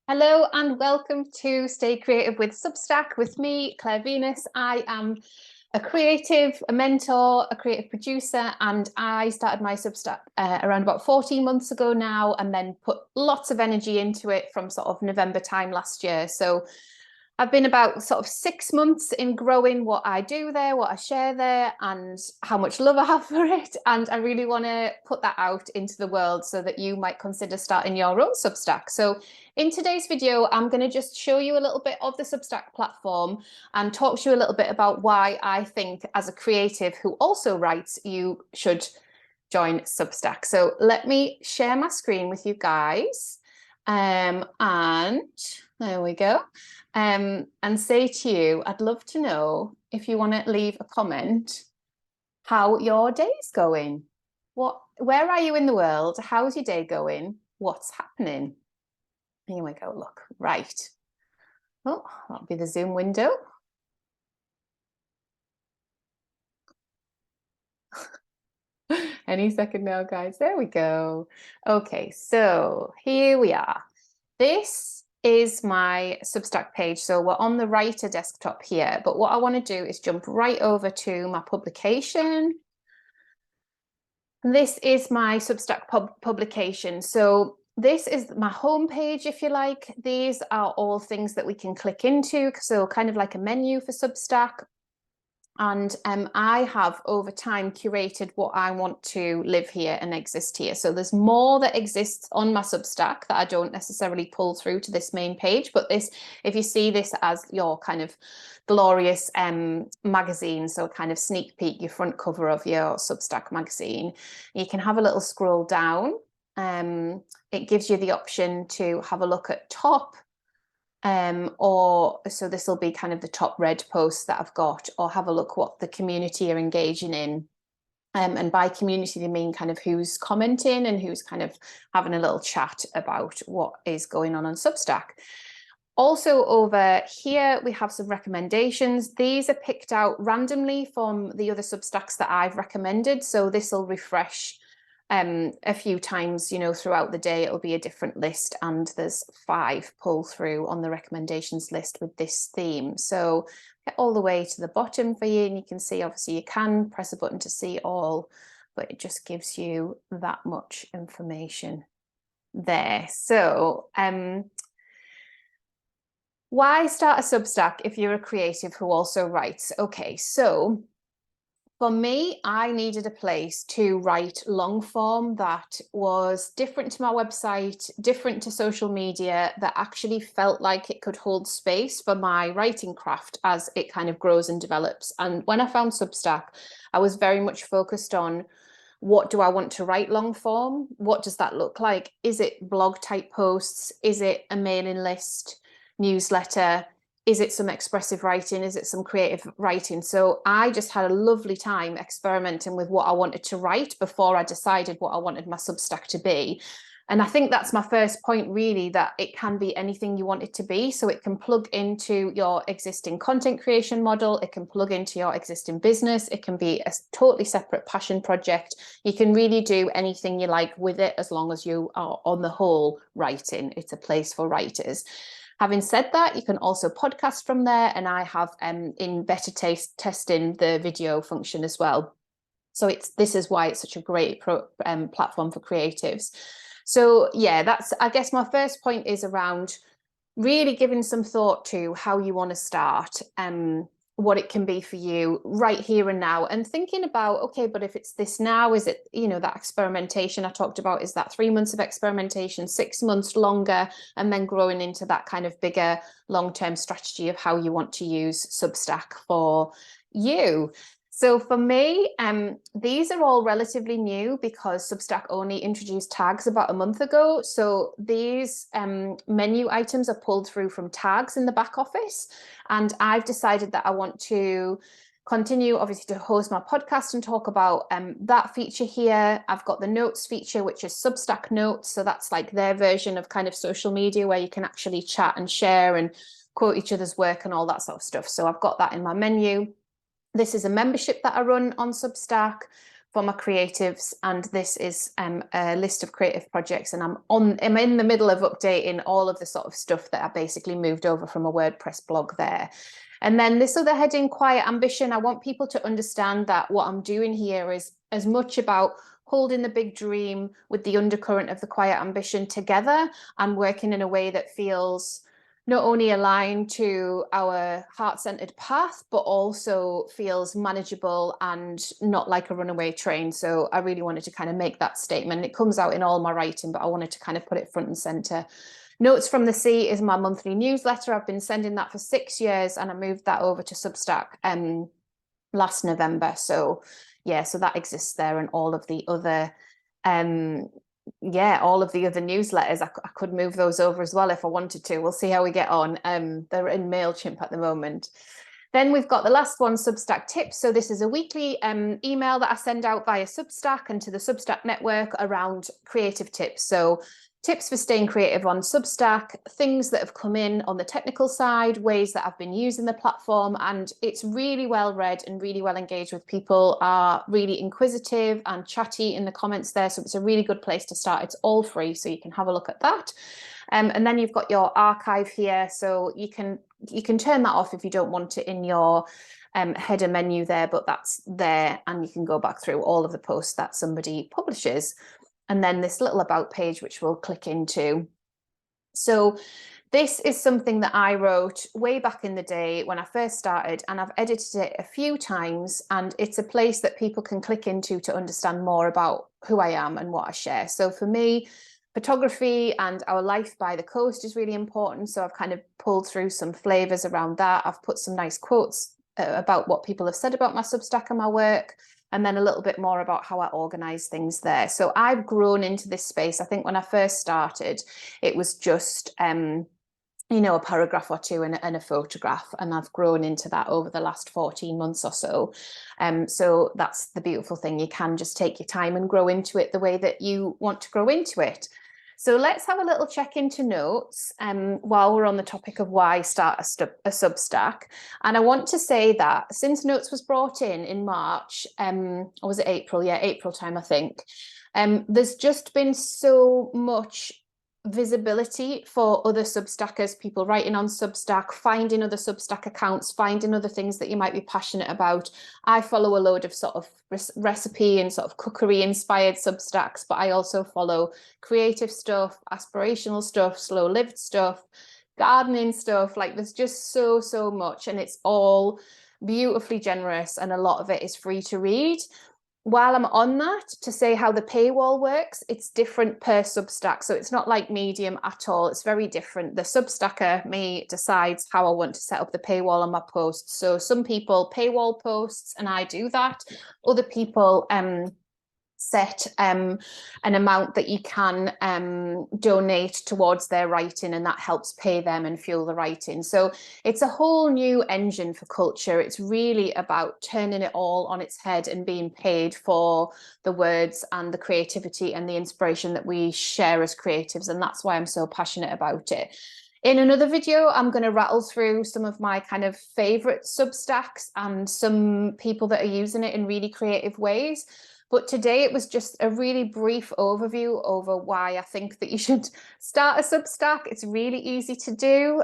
Hello and welcome to Stay Creative with Substack with me, Claire Venus. I am a creative, a mentor, a creative producer, and I started my Substack around about 14 months ago now, and then put lots of energy into it from sort of November time last year. So I've been about sort of 6 months in growing what I do there, what I share there, and how much love I have for it. And I really want to put that out into the world so that you might consider starting your own Substack. So in today's video, I'm going to just show you a little bit of the Substack platform and talk to you a little bit about why I think as a creative who also writes, you should join Substack. So let me share my screen with you guys. And there we go. And say to you, I'd love to know if you want to leave a comment, how your day's going. Where are you in the world? How's your day going? What's happening? Here we go, look, right. Oh, that'll be the Zoom window. Any second now, guys. There we go. Okay, so here we are. This is my Substack page. So we're on the writer desktop here, but what I want to do is jump right over to my publication. This is my Substack publication. So this is my homepage, if you like. These are all things that we can click into. So kind of like a menu for Substack. And I have over time curated what I want to live here and exist here. So there's more that exists on my Substack that I don't necessarily pull through to this main page. But this, if you see this as your kind of glorious magazine, so kind of sneak peek, your front cover of your Substack magazine, you can have a little scroll down. It gives you the option to have a look at top. Or so this will be kind of the top read posts that I've got, or have a look what the community are engaging in. And by community, they mean kind of who's commenting and who's kind of having a little chat about what is going on Substack. Also over here, we have some recommendations. These are picked out randomly from the other Substacks that I've recommended. So this will refresh a few times, you know, throughout the day. It'll be a different list, and there's 5 pull through on the recommendations list with this theme. So get all the way to the bottom for you, and you can see, obviously you can press a button to see all, but it just gives you that much information there. So why start a Substack if you're a creative who also writes? Okay, so for me, I needed a place to write long form that was different to my website, different to social media, that actually felt like it could hold space for my writing craft as it kind of grows and develops. And when I found Substack, I was very much focused on, what do I want to write long form? What does that look like? Is it blog type posts? Is it a mailing list, newsletter? Is it some expressive writing? Is it some creative writing? So I just had a lovely time experimenting with what I wanted to write before I decided what I wanted my Substack to be. And I think that's my first point, really, that it can be anything you want it to be. So it can plug into your existing content creation model. It can plug into your existing business. It can be a totally separate passion project. You can really do anything you like with it, as long as you are, on the whole, writing. It's a place for writers. Having said that, you can also podcast from there, and I have in beta testing the video function as well. So this is why it's such a great platform for creatives. So yeah, that's, I guess my first point is around really giving some thought to how you want to start, what it can be for you right here and now, and thinking about, okay, but if it's this now, is it, you know, that experimentation I talked about, is that 3 months of experimentation, 6 months, longer, and then growing into that kind of bigger long-term strategy of how you want to use Substack for you. So for me, these are all relatively new because Substack only introduced tags about a month ago. So these menu items are pulled through from tags in the back office. And I've decided that I want to continue, obviously, to host my podcast and talk about that feature here. I've got the notes feature, which is Substack Notes. So that's like their version of kind of social media where you can actually chat and share and quote each other's work and all that sort of stuff. So I've got that in my menu. This is a membership that I run on Substack. for my creatives, and this is a list of creative projects, and I'm in the middle of updating all of the sort of stuff that I basically moved over from a WordPress blog there. And then this other heading, Quiet Ambition, I want people to understand that what I'm doing here is as much about holding the big dream with the undercurrent of the quiet ambition together, and working in a way that feels not only aligned to our heart-centered path, but also feels manageable and not like a runaway train. So I really wanted to kind of make that statement. It comes out in all my writing, but I wanted to kind of put it front and center. Notes from the Sea is my monthly newsletter. I've been sending that for 6 years, and I moved that over to Substack last November. So yeah, so that exists there, and all of the other all of the other newsletters, I could move those over as well if I wanted to. We'll see how we get on. They're in MailChimp at the moment. Then we've got the last one, Substack tips. So this is a weekly email that I send out via Substack and to the Substack network around creative tips. So tips for staying creative on Substack, things that have come in on the technical side, ways that I've been using the platform, and it's really well read and really well engaged with. People are really inquisitive and chatty in the comments there, so it's a really good place to start. It's all free, so you can have a look at that. And then you've got your archive here, so you can turn that off if you don't want it in your header menu there, but that's there, and you can go back through all of the posts that somebody publishes. And then this little about page, which we'll click into. So this is something that I wrote way back in the day when I first started, and I've edited it a few times, and it's a place that people can click into to understand more about who I am and what I share. So for me, photography and our life by the coast is really important. So I've kind of pulled through some flavors around that. I've put some nice quotes about what people have said about my Substack and my work, and then a little bit more about how I organize things there. So I've grown into this space. I think when I first started, it was just, a paragraph or two and a photograph. And I've grown into that over the last 14 months or so. So that's the beautiful thing. You can just take your time and grow into it the way that you want to grow into it. So let's have a little check into notes while we're on the topic of why start a Substack. And I want to say that since Notes was brought in March, or was it April? Yeah, April time, I think. There's just been so much visibility for other Substackers, people writing on Substack, finding other Substack accounts, finding other things that you might be passionate about. I follow a load of sort of recipe and sort of cookery inspired Substacks, but I also follow creative stuff, aspirational stuff, slow lived stuff, gardening stuff. Like there's just so much, and it's all beautifully generous, and a lot of it is free to read. While I'm on that, to say how the paywall works, it's different per Substack. So it's not like Medium at all. It's very different. The Substacker, me, decides how I want to set up the paywall on my posts. So some people paywall posts, and I do that. Other people set an amount that you can donate towards their writing, and that helps pay them and fuel the writing. So it's a whole new engine for culture. It's really about turning it all on its head and being paid for the words and the creativity and the inspiration that we share as creatives, and that's why I'm so passionate about it. In another video, I'm going to rattle through some of my kind of favorite Substacks and some people that are using it in really creative ways. But today it was just a really brief overview over why I think that you should start a Substack. It's really easy to do.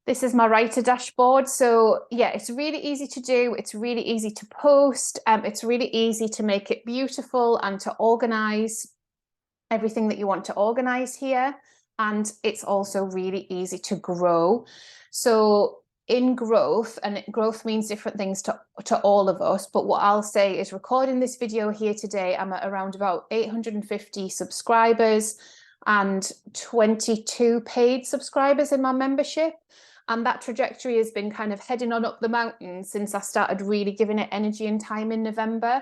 This is my writer dashboard. So yeah, it's really easy to do. It's really easy to post. It's really easy to make it beautiful and to organize everything that you want to organize here. And it's also really easy to grow. So in growth, and growth means different things to all of us, but what I'll say is recording this video here today, I'm at around about 850 subscribers and 22 paid subscribers in my membership. And that trajectory has been kind of heading on up the mountain since I started really giving it energy and time in November.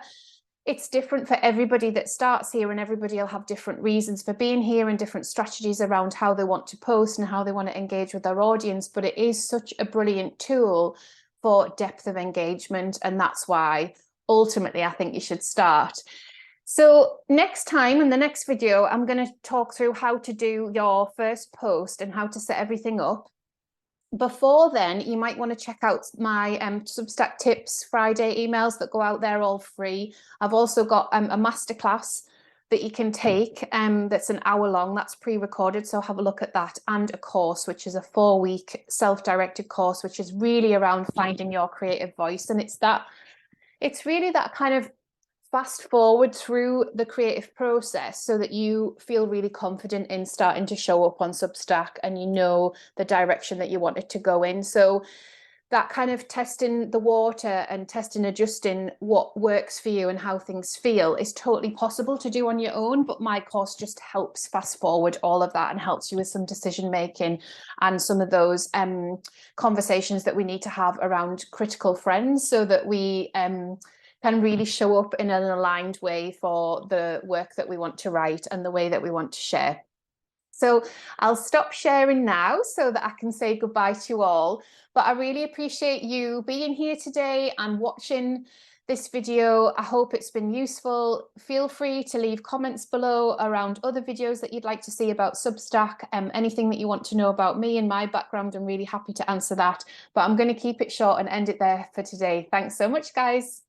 It's different for everybody that starts here, and everybody will have different reasons for being here and different strategies around how they want to post and how they want to engage with their audience. But it is such a brilliant tool for depth of engagement, and that's why ultimately I think you should start. So next time, in the next video, I'm going to talk through how to do your first post and how to set everything up. Before then, you might want to check out my Substack Tips Friday emails that go out there all free. I've also got a masterclass that you can take that's an hour long, that's pre-recorded, so have a look at that, and a course which is a 4-week self-directed course which is really around finding your creative voice. And it's really that kind of fast forward through the creative process so that you feel really confident in starting to show up on Substack and you know the direction that you want it to go in. So that kind of testing the water and testing, adjusting what works for you and how things feel is totally possible to do on your own. But my course just helps fast forward all of that and helps you with some decision making and some of those conversations that we need to have around critical friends so that we can really show up in an aligned way for the work that we want to write and the way that we want to share. So I'll stop sharing now so that I can say goodbye to you all. But I really appreciate you being here today and watching this video. I hope it's been useful. Feel free to leave comments below around other videos that you'd like to see about Substack. Anything that you want to know about me and my background, I'm really happy to answer that. But I'm going to keep it short and end it there for today. Thanks so much, guys.